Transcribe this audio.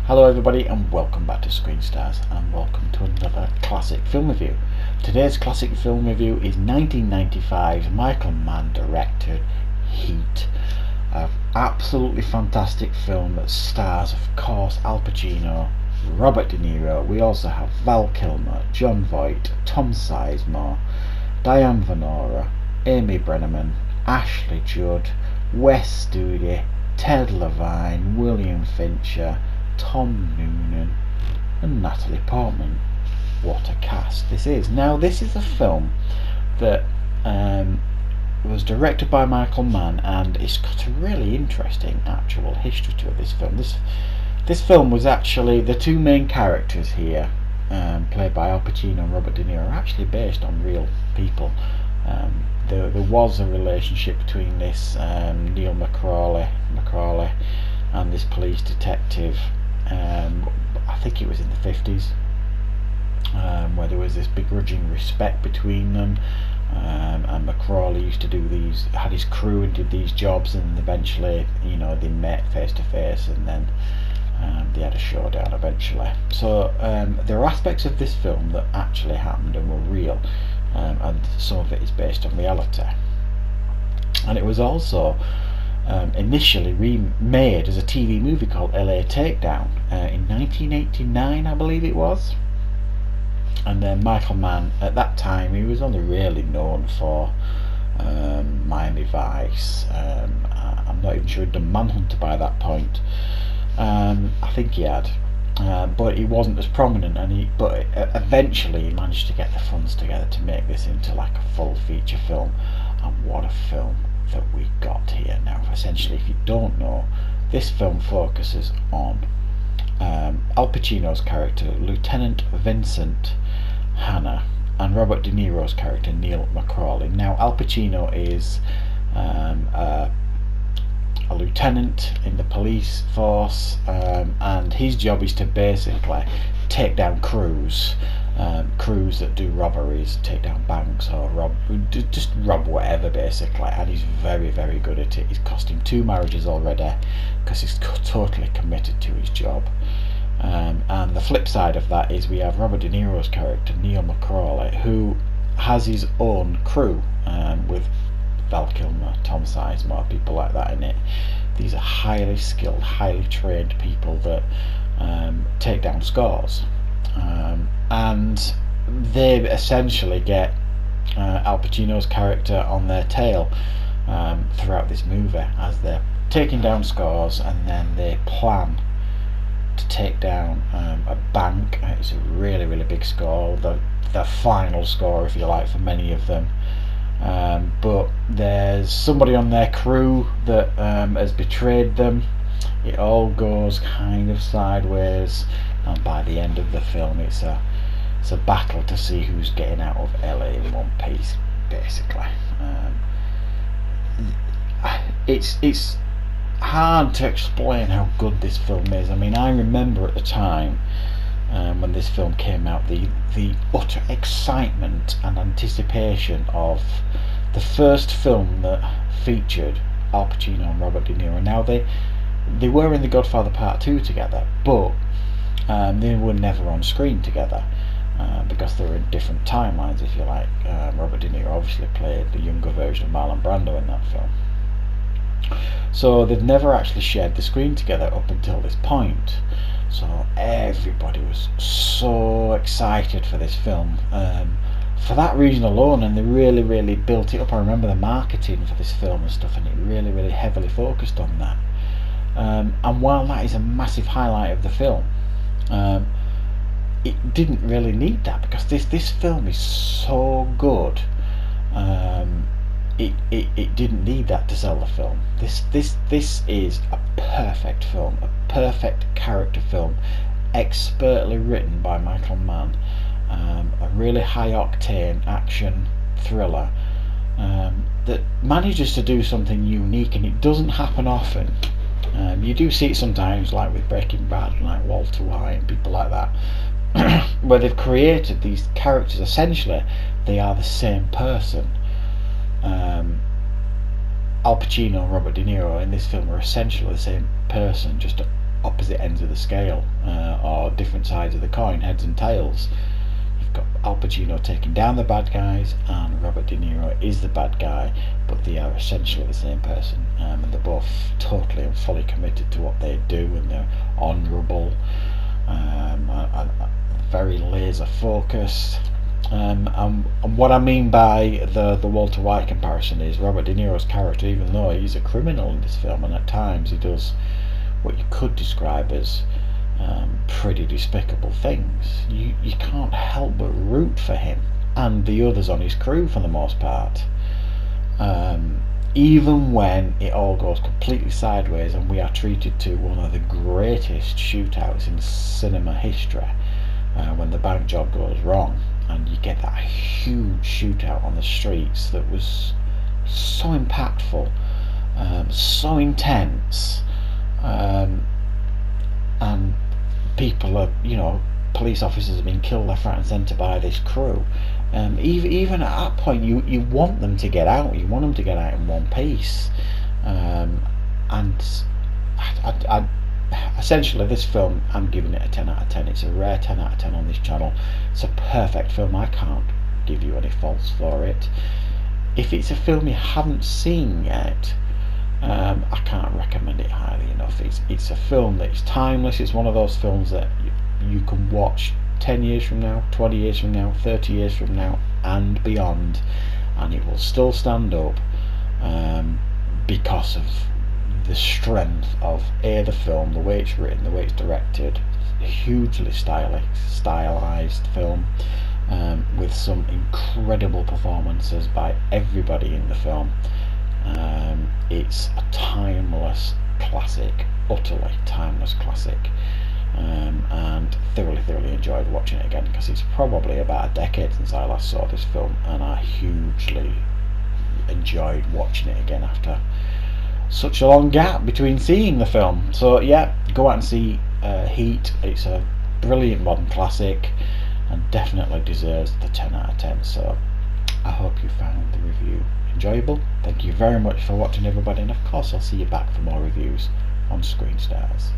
Hello everybody and welcome back to Screen Stars and welcome to another classic film review. Today's classic film review is 1995's Michael Mann directed Heat. An absolutely fantastic film that stars, of course, Al Pacino, Robert De Niro. We also have Val Kilmer, Jon Voight, Tom Sizemore, Diane Venora, Amy Brenneman, Ashley Judd, Wes Studi, Ted Levine, William Fincher, Tom Noonan and Natalie Portman. What a cast this is. Now this is a film that was directed by Michael Mann, and it's got a really interesting actual history to this film. This film was actually, the two main characters here, played by Al Pacino and Robert De Niro, are actually based on real people. There was a relationship between this Neil McCrawley and this police detective. I think it was in the 50s, where there was this begrudging respect between them, and McCrawley used to had his crew and did these jobs, and eventually, they met face to face, and then they had a showdown eventually. So there are aspects of this film that actually happened and were real, and some of it is based on reality. And it was also initially remade as a TV movie called LA Takedown in 1989, I believe it was. And then Michael Mann, at that time, he was only really known for Miami Vice. I'm not even sure he'd done Manhunter by that point. I think he had, but he wasn't as prominent. But eventually he managed to get the funds together to make this into like a full feature film. And what a film that we got here. Now essentially, if you don't know, this film focuses on Al Pacino's character Lieutenant Vincent Hanna and Robert De Niro's character Neil McCrawley. Now Al Pacino is a lieutenant in the police force, and his job is to basically take down crews that do robberies, take down banks, or just rob whatever basically, and he's very, very good at it. He's cost him 2 marriages already because he's totally committed to his job. And the flip side of that is we have Robert De Niro's character Neil McCrawley, who has his own crew, with Val Kilmer, Tom Sizemore, people like that in it. These are highly skilled, highly trained people that take down scores, and they essentially get Al Pacino's character on their tail throughout this movie as they're taking down scores, and then they plan to take down a bank. It's a really, really big score, the final score, if you like, for many of them. But there's somebody on their crew that has betrayed them. It all goes kind of sideways, and by the end of the film, it's a battle to see who's getting out of LA in one piece, basically. It's hard to explain how good this film is. I mean, I remember at the time when this film came out, the utter excitement and anticipation of the first film that featured Al Pacino and Robert De Niro. Now they were in The Godfather Part 2 together, but they were never on screen together because they were in different timelines, if you like. Robert De Niro obviously played the younger version of Marlon Brando in that film. So they've never actually shared the screen together up until this point. So everybody was so excited for this film for that reason alone, and they really, really built it up. I remember the marketing for this film and stuff, and it really, really heavily focused on that. And while that is a massive highlight of the film, it didn't really need that, because this film is so good. It didn't need that to sell the film. This is a perfect film, a perfect character film, expertly written by Michael Mann, a really high octane action thriller that manages to do something unique, and it doesn't happen often. You do see it sometimes, like with Breaking Bad, like Walter White and people like that, where they've created these characters. Essentially, they are the same person. Al Pacino and Robert De Niro in this film are essentially the same person, just opposite ends of the scale, or different sides of the coin, heads and tails. You've got Al Pacino taking down the bad guys, and Robert De Niro is the bad guy, but they are essentially the same person, and they're both totally and fully committed to what they do, and they're honourable, and very laser focused. And what I mean by the Walter White comparison is Robert De Niro's character, even though he's a criminal in this film, and at times he does what you could describe as pretty despicable things, you can't help but root for him and the others on his crew for the most part, even when it all goes completely sideways and we are treated to one of the greatest shootouts in cinema history, when the bank job goes wrong and you get that huge shootout on the streets that was so impactful, so intense, and people are, police officers have been killed left, right and centre by this crew. Even at that point, you want them to get out. You want them to get out in one piece. And I essentially, this film, I'm giving it a 10 out of 10. It's a rare 10 out of 10 on this channel. It's a perfect film. I can't give you any faults for it. If it's a film you haven't seen yet, I can't recommend it highly enough. It's a film that's timeless. It's one of those films that you can watch 10 years from now, 20 years from now, 30 years from now and beyond, and it will still stand up, because of the strength of the film, the way it's written, the way it's directed. Hugely stylized film, with some incredible performances by everybody in the film. It's a timeless classic, utterly timeless classic, and thoroughly enjoyed watching it again, because it's probably about a decade since I last saw this film, and I hugely enjoyed watching it again after such a long gap between seeing the film. So yeah, go out and see Heat. It's a brilliant modern classic and definitely deserves the 10 out of 10. So I hope you found the review enjoyable. Thank you very much for watching, everybody, and of course I'll see you back for more reviews on Screen Stars.